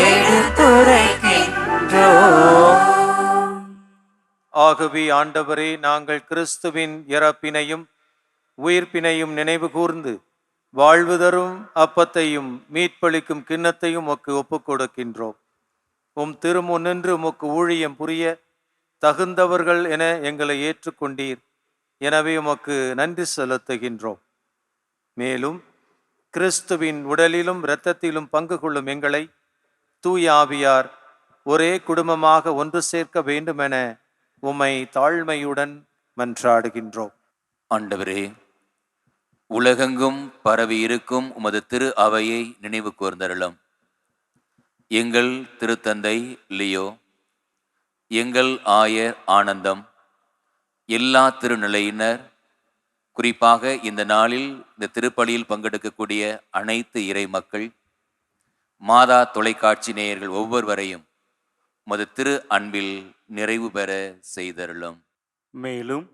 எடுத்துரைக்கின்றோம்.
ஆகவே ஆண்டவரே, நாங்கள் கிறிஸ்துவின் இறப்பினையும் உயிர்ப்பினையும் நினைவு கூர்ந்து வாழ்வு தரும் அப்பத்தையும் மீட்பளிக்கும் கிண்ணத்தையும் உமக்கு ஒப்புக் கொடுக்கின்றோம். உம் திருமுன் நின்று உமக்கு ஊழியம் புரிய தகுந்தவர்கள் என எங்களை ஏற்றுக்கொண்டீர். எனவே உமக்கு நன்றி செலுத்துகின்றோம். மேலும் கிறிஸ்துவின் உடலிலும் இரத்தத்திலும் பங்கு கொள்ளும் எங்களை தூய ஆவியார் ஒரே குடும்பமாக ஒன்று சேர்க்க வேண்டுமென உம்மை தாழ்மையுடன் மன்றாடுகின்றோம்.
ஆண்டவரே, உலகெங்கும் பரவி இருக்கும் உமது திரு அவையை நினைவு கூர்ந்தருளும். எங்கள் திருத்தந்தை லியோ, எங்கள் ஆயர் ஆனந்தம், எல்லா திருநிலையினர், குறிப்பாக இந்த நாளில் இந்த திருப்பலியில் பங்கெடுக்கக்கூடிய அனைத்து இறை மக்கள், மாதா தொலைக்காட்சி நேயர்கள் ஒவ்வொருவரையும் உமது திரு அன்பில் நிறைவு பெற செய்தருளும்.
மேலும்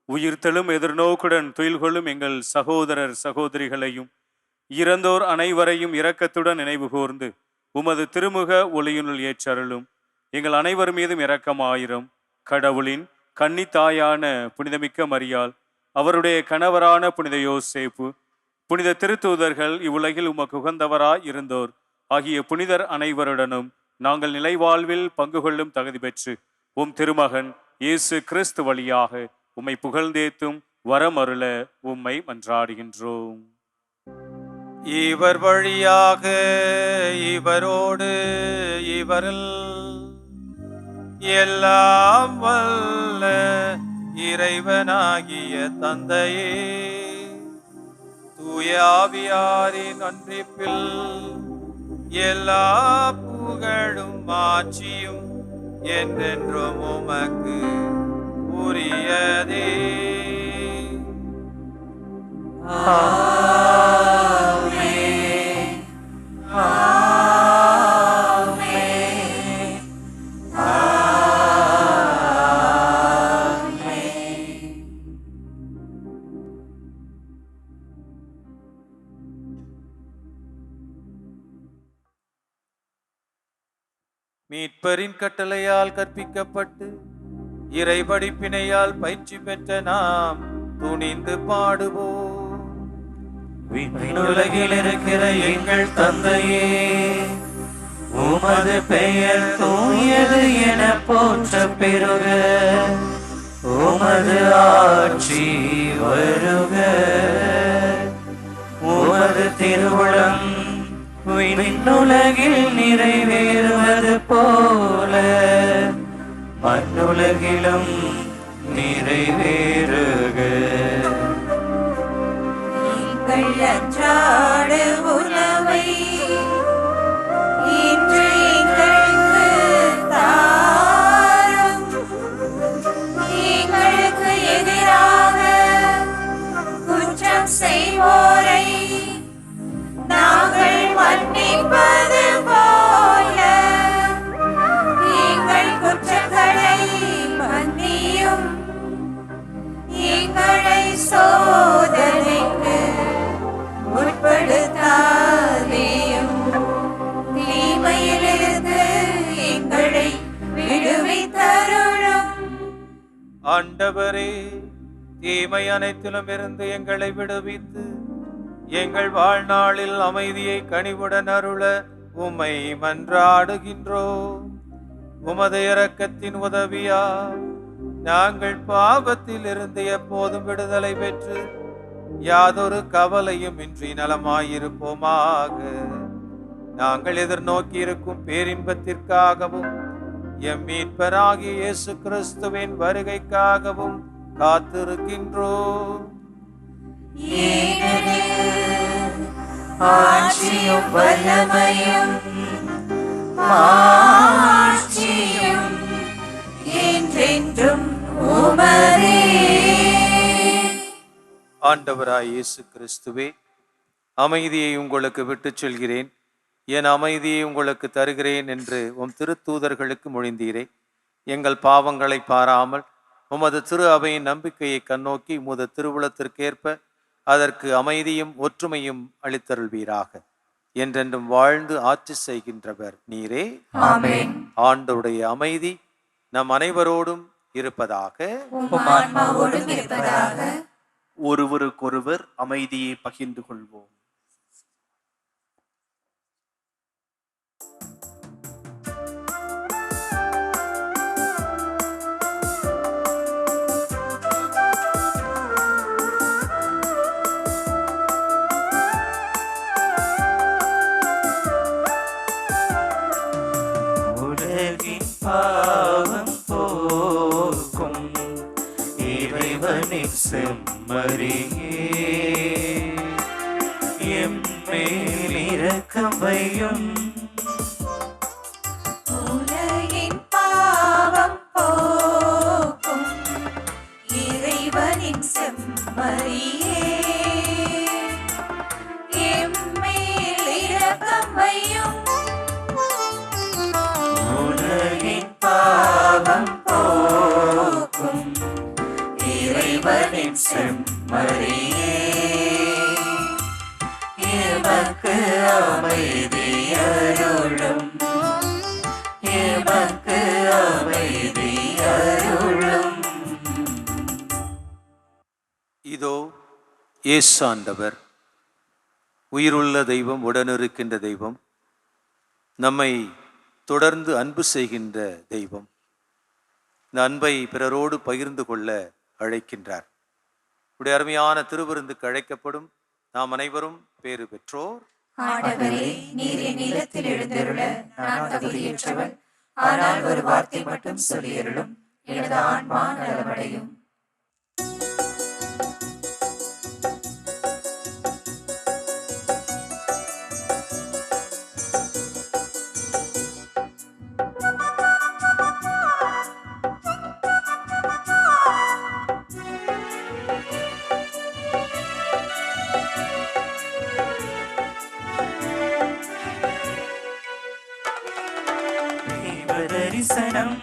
உயிர்த்தெழும் எதிர்நோக்குடன் துயில் கொள்ளும் எங்கள் சகோதரர் சகோதரிகளையும் இறந்தோர் அனைவரையும் இரக்கத்துடன் நினைவு கூர்ந்து உமது திருமுக ஒளியினுள் ஏற்றருளும். எங்கள் அனைவர் மீதும் இரக்கமாயிரும். கடவுளின் கன்னித்தாயான புனிதமிக்க மரியாள், அவருடைய கணவரான புனித யோசேப்பு, புனித திருத்தூதர்கள், இவ்வுலகில் உமக்கு உகந்தவராய் இருந்தோர் ஆகிய புனிதர் அனைவருடனும் நாங்கள் நிலைவாழ்வில் பங்கு கொள்ளும் தகுதி பெற்று உம் திருமகன் இயேசு கிறிஸ்து வழியாக உம்மை புகழ்ந்தேத்தும் வரமருள உம்மை மன்றாடுகின்றோம்.
இவர் வழியாக, இவரோடு, இவரில் எல்லாம் வல்ல இறைவனாகிய தந்தையே, தூய ஆவியாரின் ஒன்றிப்பில் எல்லா புகழும் ஆட்சியும் என்றென்றும் உமக்கு உரியதே. மீட்பரின் கட்டளையால் கற்பிக்கப்பட்டு இறை படிப்பினையால் பயிற்சி பெற்ற நாம் துணிந்து பாடுவோம்.
விண்ணுலகில் இருக்கிற எங்கள் தந்தையே, உமது பெயர் தூயது என போற்ற பெறுக. உமது ஆட்சி வருக. உமது திருவுளம் விண்ணுலகில் நிறைவேறுவது போல மண்ணுலகிலும் நிறைவேறுக.
எங்கள் அன்றாட உணவை இன்று எங்களுக்கு தாரும். எங்களுக்கு எதிராக குற்றம் செய்வோரை நாங்கள் மன்னிப்பது போல எங்கள் குற்றங்களை மன்னியும். எங்களை சோதனைக்கு உட்படுத்தாதேயும், தீமையிலிருந்து எங்களை விடுவித்தருளும்.
ஆண்டவரே, தீமை அனைத்திலும் இருந்து எங்களை விடுவித்து எங்கள் வாழ்நாளில் அமைதியை கனிவுடன் அருள உம்மை மன்றாடுகின்றோம். உமது இரக்கத்தின் உதவியா நாங்கள் பாவத்தில் இருந்து எப்போதும் விடுதலை பெற்று யாதொரு கவலையும் இன்றி நலமாயிருப்போமாக. நாங்கள் எதிர்நோக்கி இருக்கும் பேரின்பத்திற்காகவும் எம் மீட்பராகிய இயேசு கிறிஸ்துவின் வருகைக்காகவும் காத்திருக்கின்றோம்.
ஆட்சியும் வல்லமையும் மாட்சியும் என்றென்றும் உமதே.
ஆண்டவராய் இயேசு கிறிஸ்துவே, அமைதியை உங்களுக்கு விட்டுச் செல்கிறேன், என் அமைதியை உங்களுக்கு தருகிறேன் என்று உம் திருத்தூதர்களுக்கு மொழிந்தீரே. எங்கள் பாவங்களை பாராமல் உமது திரு அவையின் நம்பிக்கையை கண்ணோக்கி உமது திருவுளத்திற்கேற்ப அதற்கு அமைதியும் ஒற்றுமையும் அளித்தருள்வீராக. என்றென்றும் வாழ்ந்து ஆட்சி செய்கின்றவர் நீரே.
ஆமென்.
ஆண்டவருடைய அமைதி நம் அனைவரோடும் இருப்பதாக.
ஆன்மாவோடும் இருப்பதாக.
ஒருவருக்கொருவர் அமைதியை பகிர்ந்து கொள்வோம்.
பாவம் போக்கும் இறைவனின் செம்மறியே எம்மேல் இரக்கம் வையும்.
உலகின் பாவம் போக்கும் இறைவனின் செம்மறியே எம்மேல் இரக்கம் வையும்.
உலகின் பாவம் போக்கும் இறைவனின் செம்மறியே எமக்கு அமைதி அருளும். எமக்கு அமைதி அருளும்.
இதோ இயேசு ஆண்டவர், உயிருள்ள தெய்வம், உடனிருக்கின்ற தெய்வம், நம்மை தொடர்ந்து அன்பு செய்கின்ற தெய்வம். இந்த அன்பை பிறரோடு பகிர்ந்து கொள்ள அழைக்கின்றார். உடைய அருமையான திருவிருந்துக்கு அழைக்கப்படும் நாம் அனைவரும் பேறு பெற்றோர்.
ஆண்டவரே, நீர் என் இல்லத்தில் எழுந்தருள நான் தகுதியற்றவன். ஆனால் ஒரு வார்த்தை மட்டும் சொல்லியருளும், எனது ஆன்மா நலமடையும்.
தரிசனம்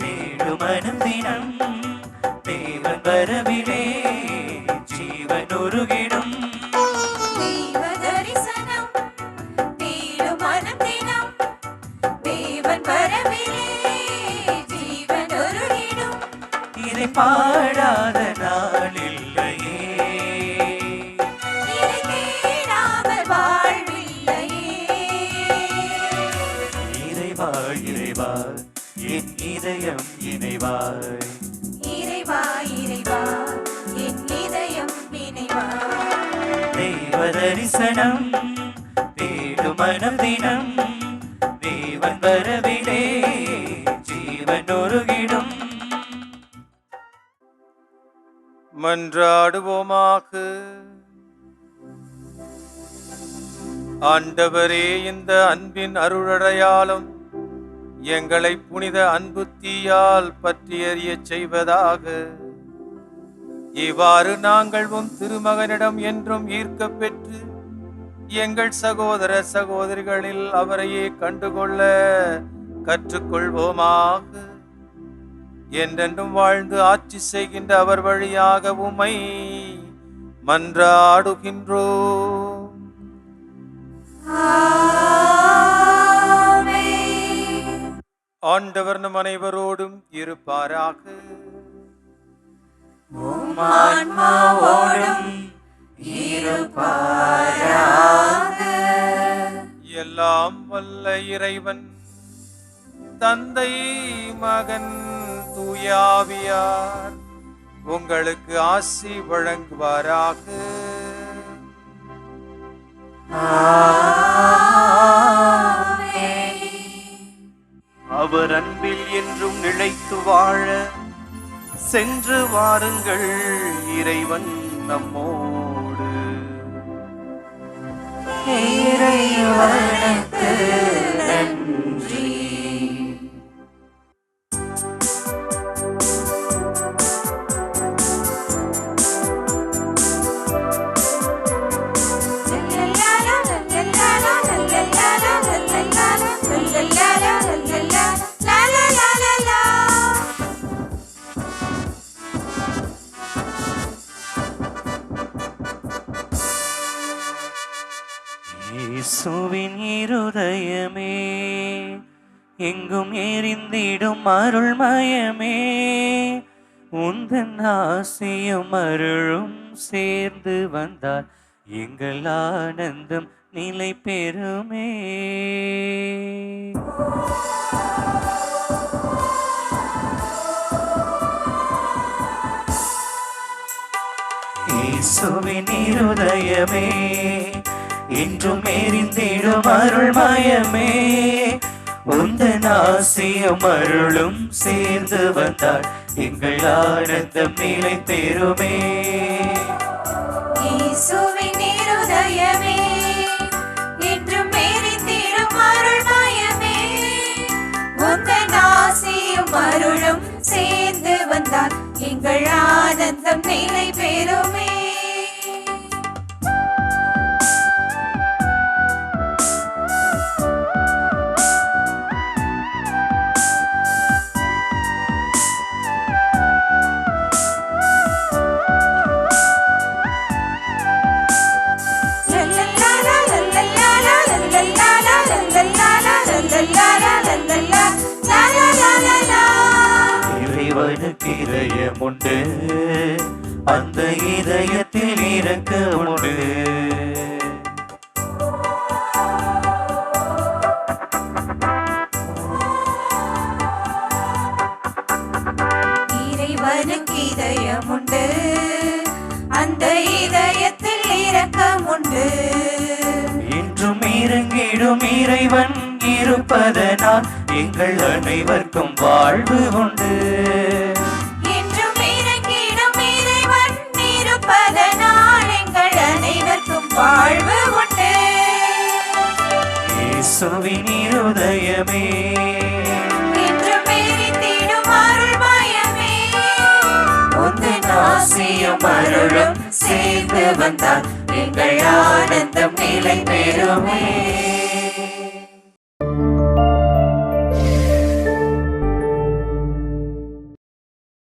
வேடுமனும் தினம் தேவன் வரவிலே ஜீவன் உருகிடும்.
தெய்வ தரிசனம் தேடும் மனம் தினம் தேவன் வரவிலே ஜீவன் உருகிடும்.
இதை பாடாத நாள் இல்லையே,
இதை தேடாமல் வாழ்வில்லையே.
இறைவாய் இறைவாய் என் இதயம் இணைவாய்.
இறைவா இறைவா என் இதயம் இணைவாய்.
தெய்வ தரிசனம் தேடும் மனம் தினம் தேவன் வரவிலே ஜீவன் உருகிடும்.
மன்றாடுவோமாக. ஆண்டவரே, இந்த அன்பின் அருளடையாளம் எங்களை புனித அன்பு தீயால் பற்றி எறியச் செய்வதாக. இவ்வாறு நாங்கள் உம் திருமகனிடம் என்றும் ஈர்க்கப் பெற்று எங்கள் சகோதர சகோதரிகளில் அவரையே கண்டுகொள்ள கற்றுக்கொள்வோமாக. என்றென்றும் வாழ்ந்து ஆட்சி செய்கின்ற அவர் வழியாக உம்மை மன்றாடுகின்றோம். ஆண்டவர் நம் அனைவரோடும் இருப்பாராக.
உம் ஆன்மாவோடும் இருப்பாராக.
எல்லாம் வல்ல இறைவன் தந்தை, மகன், தூயாவியார் உங்களுக்கு ஆசி வழங்குவாராக.
அவர் அன்பில் என்றும் நிலைத்து வாழ சென்று வாருங்கள். இறைவன் நம்மோடு. இறைவனுக்கு நன்றி. இயேசுவின் இருதயமே, எங்கும் எரிந்திடும் அருள்மயமே, உந்தன் ஆசியும் அருளும் சேர்ந்து வந்தால் எங்கள் ஆனந்தம் நிலை பெறுமே. இயேசுவின் இருதயமே, என்றும் எரிந்திடும் அருள்மயமே, உந்த உந்தன் ஆசியும் அருளும் சேர்ந்து வந்தால் எங்கள் ஆனந்தம் நிலை பெறுமே.
இயேசுவின் இருதயமே என்றும் எரிந்திடும் அருள்மயமே, உந்தன் ஆசியும் அருளும் சேர்ந்து வந்தால் எங்கள் ஆனந்தம் நிலை பெறுமே.
இறைவனுக்கு இதயம் உண்டு, அந்த இதயத்தில் இரக்கம் உண்டு.
இறைவனுக்கு இதயம் உண்டு, அந்த இதயத்தில் இரக்கம் உண்டு.
இன்றும் இறங்கிடும் இறைவன் இருப்பதனால் எங்கள் அனைவருக்கும் வாழ்வு உண்டு.
என்றும் இறங்கிடும் இறைவன் இருப்பதனால் எங்கள் அனைவருக்கும் வாழ்வு உண்டு.
இயேசுவின் இருதயமே
என்றும் எரிந்திடும் அருள்மயமே, உந்தன் ஆசியும் அருளும் சேர்ந்து வந்தால் எங்கள் ஆனந்தம் நிலை பெறுமே.